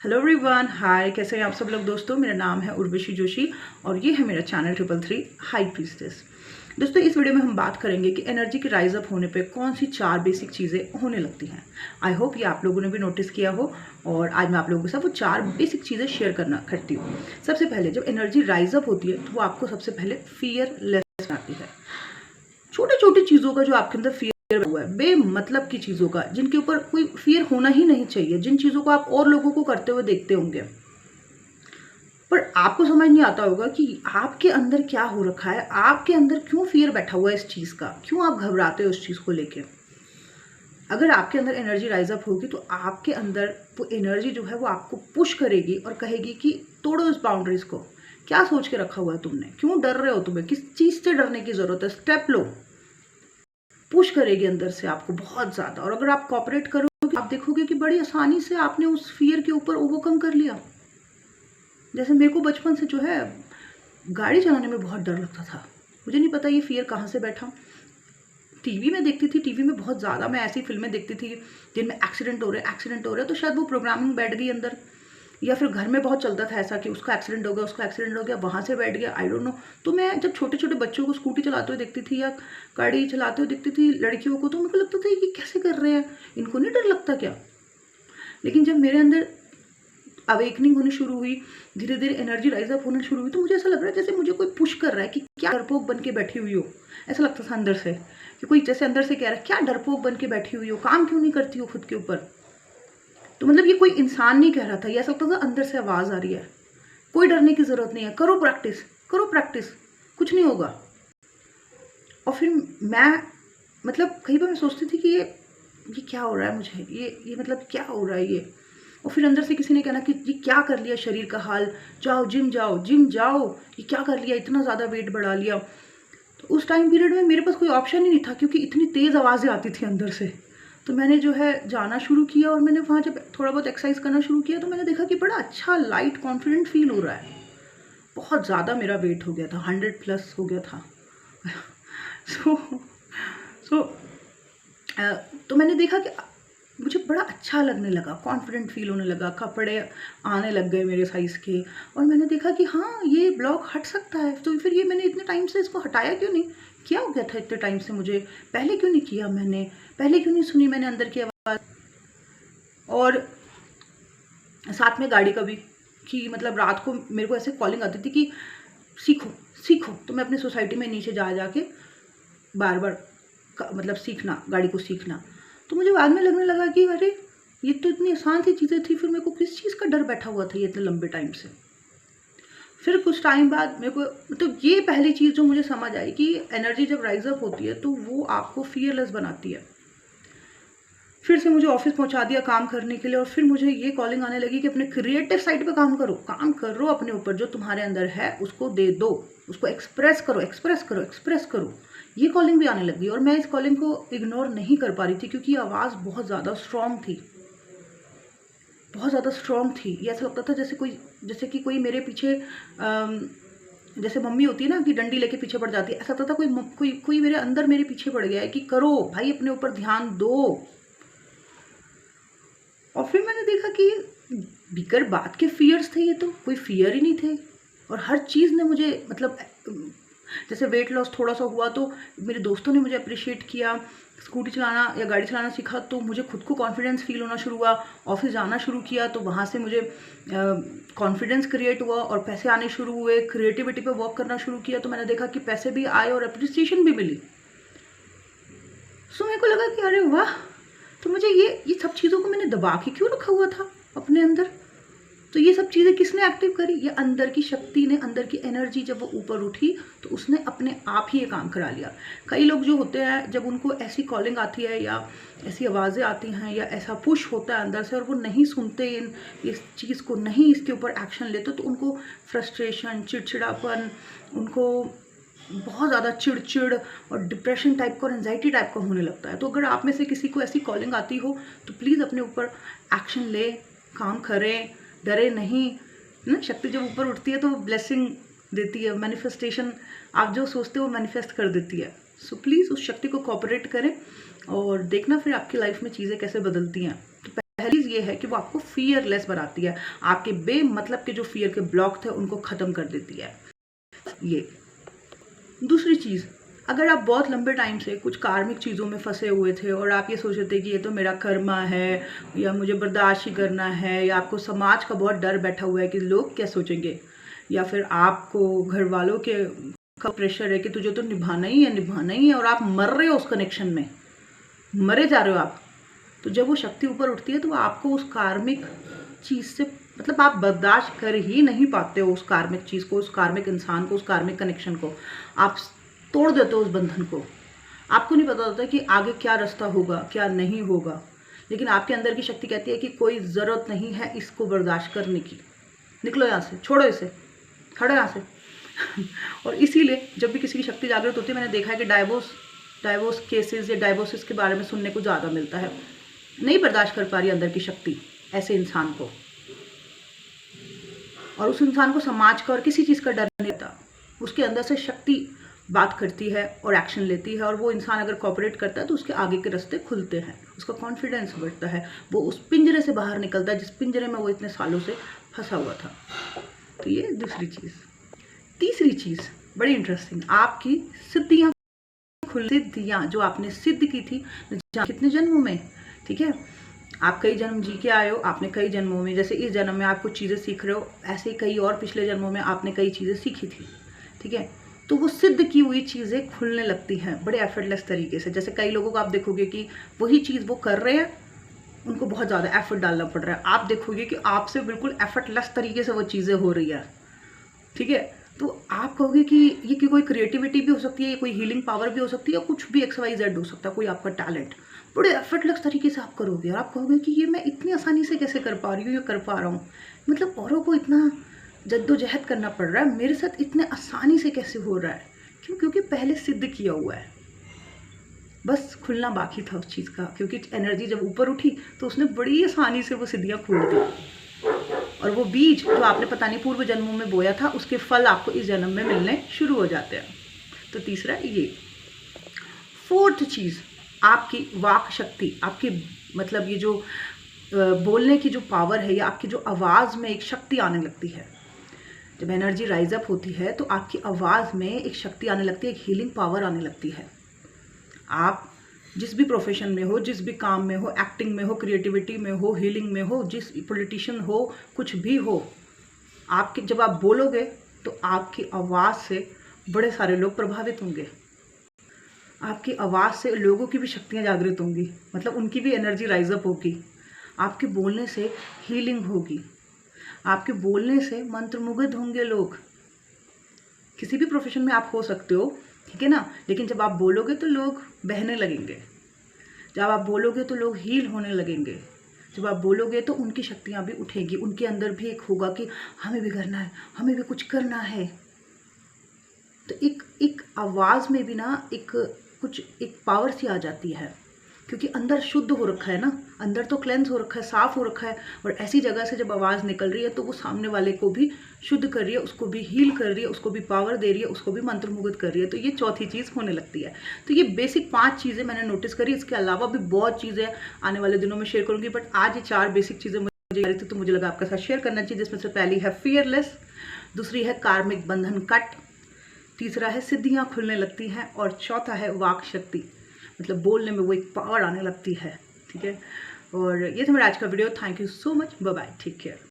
Hello everyone, हाय। कैसे हैं आप सब लोग दोस्तों। मेरा नाम है उर्वशी जोशी और ये है मेरा चैनल 333 हाई प्रीस्टेस। दोस्तों, इस वीडियो में हम बात करेंगे कि एनर्जी के राइज अप होने पे कौन सी 4 बेसिक चीज़ें होने लगती हैं। आई होप ये आप लोगों ने भी नोटिस किया हो और आज मैं आप लोगों के साथ वो 4 बेसिक चीज़ें शेयर करती हूँ। सबसे पहले, जब एनर्जी राइज अप होती है तो वो आपको सबसे पहले फियरलेस आती है। छोटी छोटी चीज़ों का जो आपके अंदर फियर हुआ है, बेमतलब की चीज़ों का, जिनके ऊपर कोई फियर होना ही नहीं चाहिए, जिन चीज़ों को आप और लोगों को करते हुए देखते होंगे पर आपको समझ नहीं आता होगा कि आपके अंदर क्या हो रखा है, आपके अंदर क्यों फियर बैठा हुआ है इस चीज़ का, क्यों आप घबराते हो उस चीज़ को लेके। अगर आपके अंदर एनर्जी राइज अप होगी तो आपके अंदर वो एनर्जी जो है वो आपको पुश करेगी और कहेगी कि तोड़ो इस बाउंड्रीज को। क्या सोच के रखा हुआ है तुमने, क्यों डर रहे हो, तुम्हें किस चीज़ से डरने की ज़रूरत है, स्टेप लो। पुश करेगी अंदर से आपको बहुत ज़्यादा। और अगर आप कॉपरेट करोगे आप देखोगे कि बड़ी आसानी से आपने उस फियर के ऊपर ओवरकम कर लिया। जैसे मेरे को बचपन से जो है गाड़ी चलाने में बहुत डर लगता था। मुझे नहीं पता ये फियर कहाँ से बैठा। टीवी में देखती थी, टीवी में बहुत ज़्यादा मैं ऐसी फिल्में देखती थी जिनमें एक्सीडेंट हो रहे, तो शायद वो प्रोग्रामिंग बैठ गई अंदर, या फिर घर में बहुत चलता था ऐसा कि उसका एक्सीडेंट हो गया, उसका एक्सीडेंट हो गया, वहाँ से बैठ गया, आई डोंट नो। तो मैं जब छोटे छोटे बच्चों को स्कूटी चलाते हुए देखती थी या गाड़ी चलाते हुए देखती थी लड़कियों को, तो मेरे को लगता था ये कैसे कर रहे हैं, इनको नहीं डर लगता क्या। लेकिन जब मेरे अंदर अवेकनिंग होनी शुरू हुई, धीरे धीरे एनर्जी राइज अप होना शुरू हुई, तो मुझे ऐसा लग रहा है जैसे मुझे कोई पुश कर रहा है कि क्या डरपोक बन के बैठी हुई हो। ऐसा लगता था अंदर से कि कोई जैसे अंदर से कह रहा है क्या डरपोक बन के बैठी हुई हो, काम क्यों नहीं करती हो खुद के ऊपर। तो मतलब ये कोई इंसान नहीं कह रहा था, ये ऐसा लगता था अंदर से आवाज़ आ रही है, कोई डरने की ज़रूरत नहीं है, करो प्रैक्टिस, करो प्रैक्टिस, कुछ नहीं होगा। और फिर मैं मतलब कई बार मैं सोचती थी कि ये क्या हो रहा है मुझे, ये मतलब क्या हो रहा है ये। और फिर अंदर से किसी ने कहना कि ये क्या कर लिया शरीर का हाल, जाओ जिम जाओ, जिम जाओ, ये क्या कर लिया, इतना ज़्यादा वेट बढ़ा लिया। तो उस टाइम पीरियड में मेरे पास कोई ऑप्शन ही नहीं था क्योंकि इतनी तेज़ आवाज़ें आती थी अंदर से। तो मैंने जो है जाना शुरू किया और मैंने वहाँ जब थोड़ा बहुत एक्सरसाइज करना शुरू किया तो मैंने देखा कि बड़ा अच्छा लाइट कॉन्फिडेंट फील हो रहा है। बहुत ज़्यादा मेरा वेट हो गया था, 100+ हो गया था। सो सो तो मैंने देखा कि मुझे बड़ा अच्छा लगने लगा, कॉन्फिडेंट फील होने लगा, कपड़े आने लग गए मेरे साइज़ के। और मैंने देखा कि हाँ, ये ब्लॉक हट सकता है। तो फिर ये मैंने इतने टाइम से इसको हटाया क्यों नहीं, क्या हो गया था इतने टाइम से मुझे, पहले क्यों नहीं किया मैंने, पहले क्यों नहीं सुनी मैंने अंदर की आवाज़। और साथ में गाड़ी का भी, कि मतलब रात को मेरे को ऐसे कॉलिंग आती थी कि सीखो सीखो। तो मैं अपनी सोसाइटी में नीचे जा जाके बार बार मतलब सीखना, गाड़ी को सीखना। तो मुझे बाद में लगने लगा कि अरे ये तो इतनी आसान सी चीज़ें थी, फिर मेरे को किस चीज़ का डर बैठा हुआ था ये इतने लंबे टाइम से। फिर कुछ टाइम बाद मेरे को मतलब ये पहली चीज़ जो मुझे समझ आई कि एनर्जी जब राइज अप होती है तो वो आपको फियरलेस बनाती है। फिर से मुझे ऑफिस पहुंचा दिया काम करने के लिए और फिर मुझे ये कॉलिंग आने लगी कि अपने क्रिएटिव साइड पे काम करो, काम करो, अपने ऊपर जो तुम्हारे अंदर है उसको दे दो, उसको एक्सप्रेस करो, एक्सप्रेस करो, एक्सप्रेस करो। ये कॉलिंग भी आने लगी और मैं इस कॉलिंग को इग्नोर नहीं कर पा रही थी क्योंकि आवाज़ बहुत ज़्यादा स्ट्रॉन्ग थी, बहुत ज़्यादा स्ट्रॉन्ग थी। ये ऐसा लगता था जैसे कि कोई मेरे पीछे जैसे मम्मी होती है ना कि डंडी लेके पीछे पड़ जाती है, ऐसा लगता था कोई मेरे अंदर मेरे पीछे पड़ गया है कि करो भाई, अपने ऊपर ध्यान दो। और फिर मैंने देखा कि बिगर बात के फियर्स थे, ये तो कोई फियर ही नहीं थे। और हर चीज़ ने मुझे मतलब जैसे वेट लॉस थोड़ा सा हुआ तो मेरे दोस्तों ने मुझे अप्रिशिएट किया, स्कूटी चलाना या गाड़ी चलाना सीखा तो मुझे खुद को कॉन्फिडेंस फील होना शुरू हुआ। ऑफिस जाना शुरू किया तो वहाँ से मुझे कॉन्फिडेंस क्रिएट हुआ और पैसे आने शुरू हुए। क्रिएटिविटी पे वर्क करना शुरू किया तो मैंने देखा कि पैसे भी आए और अप्रिसिएशन भी मिली। सो मेरे को लगा कि अरे वाह, तो मुझे ये सब चीज़ों को मैंने दबा के क्यों रखा हुआ था अपने अंदर। तो ये सब चीज़ें किसने एक्टिव करी, ये अंदर की शक्ति ने, अंदर की एनर्जी जब वो ऊपर उठी तो उसने अपने आप ही ये काम करा लिया। कई लोग जो होते हैं जब उनको ऐसी कॉलिंग आती है या ऐसी आवाज़ें आती हैं या ऐसा पुश होता है अंदर से और वो नहीं सुनते इस चीज़ को, नहीं इसके ऊपर एक्शन लेते, तो उनको फ्रस्ट्रेशन, चिड़चिड़ापन, उनको बहुत ज़्यादा चिड़चिड़ और डिप्रेशन टाइप का और एंजाइटी टाइप का होने लगता है। तो अगर आप में से किसी को ऐसी कॉलिंग आती हो तो प्लीज़ अपने ऊपर एक्शन ले, काम करें, डरे नहीं ना। शक्ति जब ऊपर उठती है तो ब्लेसिंग देती है, मैनिफेस्टेशन, आप जो सोचते हो मैनिफेस्ट कर देती है। सो प्लीज़ उस शक्ति को कोऑपरेट करें और देखना फिर आपकी लाइफ में चीज़ें कैसे बदलती हैं। तो पहली चीज़ ये है कि वो आपको फियरलेस बनाती है, आपके बेमतलब के जो फियर के ब्लॉक थे उनको ख़त्म कर देती है। ये दूसरी चीज़, अगर आप बहुत लंबे टाइम से कुछ कार्मिक चीज़ों में फंसे हुए थे और आप ये सोच रहे थे कि ये तो मेरा कर्मा है या मुझे बर्दाश्त ही करना है, या आपको समाज का बहुत डर बैठा हुआ है कि लोग क्या सोचेंगे, या फिर आपको घर वालों के का प्रेशर है कि तुझे तो निभाना ही है और आप मर रहे हो उस कनेक्शन में, मरे जा रहे हो आप, तो जब वो शक्ति ऊपर उठती है तो आपको उस कार्मिक चीज़ से मतलब आप बर्दाश्त कर ही नहीं पाते हो उस कार्मिक चीज़ को, उस कार्मिक इंसान को, उस कार्मिक कनेक्शन को, आप तोड़ देते हो उस बंधन को। आपको नहीं पता होता कि आगे क्या रास्ता होगा, क्या नहीं होगा, लेकिन आपके अंदर की शक्ति कहती है कि कोई ज़रूरत नहीं है इसको बर्दाश्त करने की, निकलो यहाँ से, छोड़ो इसे, खड़ो यहाँ से। और इसीलिए जब भी किसी की शक्ति जागृत होती है, मैंने देखा है कि डाइवोर्स केसेस या डाइवोर्सिस के बारे में सुनने को ज़्यादा मिलता है। नहीं बर्दाश्त कर पा रही अंदर की शक्ति ऐसे इंसान को, और उस इंसान को समाज का और किसी चीज़ का डर नहीं रहता, उसके अंदर से शक्ति बात करती है और एक्शन लेती है, और वो इंसान अगर कोऑपरेट करता है तो उसके आगे के रास्ते खुलते हैं, उसका कॉन्फिडेंस बढ़ता है, वो उस पिंजरे से बाहर निकलता है जिस पिंजरे में वो इतने सालों से फंसा हुआ था। तो ये दूसरी चीज़। तीसरी चीज़ बड़ी इंटरेस्टिंग, आपकी सिद्धियाँ सिद्धियाँ जो आपने सिद्ध की थी कितने जन्मों में, ठीक है, आप कई जन्म जी के आए हो, आपने कई जन्मों में, जैसे इस जन्म में आप कुछ चीज़ें सीख रहे हो, ऐसे कई और पिछले जन्मों में आपने कई चीज़ें सीखी थी, ठीक है, तो वो सिद्ध की हुई चीज़ें खुलने लगती हैं बड़े एफर्टलेस तरीके से। जैसे कई लोगों को आप देखोगे कि वही चीज़ वो कर रहे हैं, उनको बहुत ज़्यादा एफर्ट डालना पड़ रहा है, आप देखोगे कि आपसे बिल्कुल एफर्टलेस तरीके से वो चीज़ें हो रही है, ठीक है, तो आप कहोगे कि ये कोई क्रिएटिविटी भी हो सकती है, कोई हीलिंग पावर भी हो सकती है, कुछ भी XYZ हो सकता है, कोई आपका टैलेंट, बड़े एफर्टलेस तरीके से आप करोगे और आप कहोगे कि ये मैं इतनी आसानी से कैसे कर पा रही हूँ, ये कर पा रहा हूँ, मतलब औरों को इतना जद्दोजहद करना पड़ रहा है, मेरे साथ इतने आसानी से कैसे हो रहा है, क्यों? क्योंकि पहले सिद्ध किया हुआ है, बस खुलना बाकी था उस चीज़ का, क्योंकि एनर्जी जब ऊपर उठी तो उसने बड़ी आसानी से वो सिद्धियाँ खोल दी, और वो बीज जो आपने पता नहीं पूर्व जन्मों में बोया था उसके फल आपको इस जन्म में मिलने शुरू हो जाते हैं। तो तीसरा ये। फोर्थ चीज़, आपकी वाक शक्ति, आपकी मतलब ये जो बोलने की जो पावर है, या आपकी जो आवाज़ में एक शक्ति आने लगती है। जब एनर्जी राइज अप होती है तो आपकी आवाज़ में एक शक्ति आने लगती है, एक हीलिंग पावर आने लगती है। आप जिस भी प्रोफेशन में हो, जिस भी काम में हो, एक्टिंग में हो, क्रिएटिविटी में हो, हीलिंग में हो, जिस पॉलिटिशियन हो, कुछ भी हो, आपके जब आप बोलोगे तो आपकी आवाज़ से बड़े सारे लोग प्रभावित होंगे, आपकी आवाज़ से लोगों की भी शक्तियाँ जागृत होंगी, मतलब उनकी भी एनर्जी राइज अप होगी, आपके बोलने से हीलिंग होगी, आपके बोलने से मंत्रमुग्ध होंगे लोग। किसी भी प्रोफेशन में आप हो सकते हो, ठीक है ना, लेकिन जब आप बोलोगे तो लोग बहने लगेंगे, जब आप बोलोगे तो लोग हील होने लगेंगे, जब आप बोलोगे तो उनकी शक्तियाँ भी उठेंगी, उनके अंदर भी एक होगा कि हमें भी करना है, हमें भी कुछ करना है। तो एक आवाज़ में भी ना एक पावर सी आ जाती है, क्योंकि अंदर शुद्ध हो रखा है ना, अंदर तो क्लेंस हो रखा है, साफ़ हो रखा है, और ऐसी जगह से जब आवाज़ निकल रही है तो वो सामने वाले को भी शुद्ध कर रही है, उसको भी हील कर रही है, उसको भी पावर दे रही है, उसको भी मंत्रमुग्ध कर रही है। तो ये चौथी चीज़ होने लगती है। तो ये बेसिक 5 चीज़ें मैंने नोटिस करी, इसके अलावा भी बहुत चीज़ें आने वाले दिनों में शेयर करूँगी, बट आज ये 4 बेसिक चीज़ें मुझे रही थी तो मुझे लगा आपके साथ शेयर करना चाहिए, जिसमें से पहली है फियरलेस, दूसरी है कार्मिक बंधन कट, तीसरा है सिद्धियाँ खुलने लगती हैं, और चौथा है वाक शक्ति, मतलब बोलने में वो एक पावर आने लगती है, ठीक है। और ये था मेरा आज का video. Thank you so much, bye bye, take care.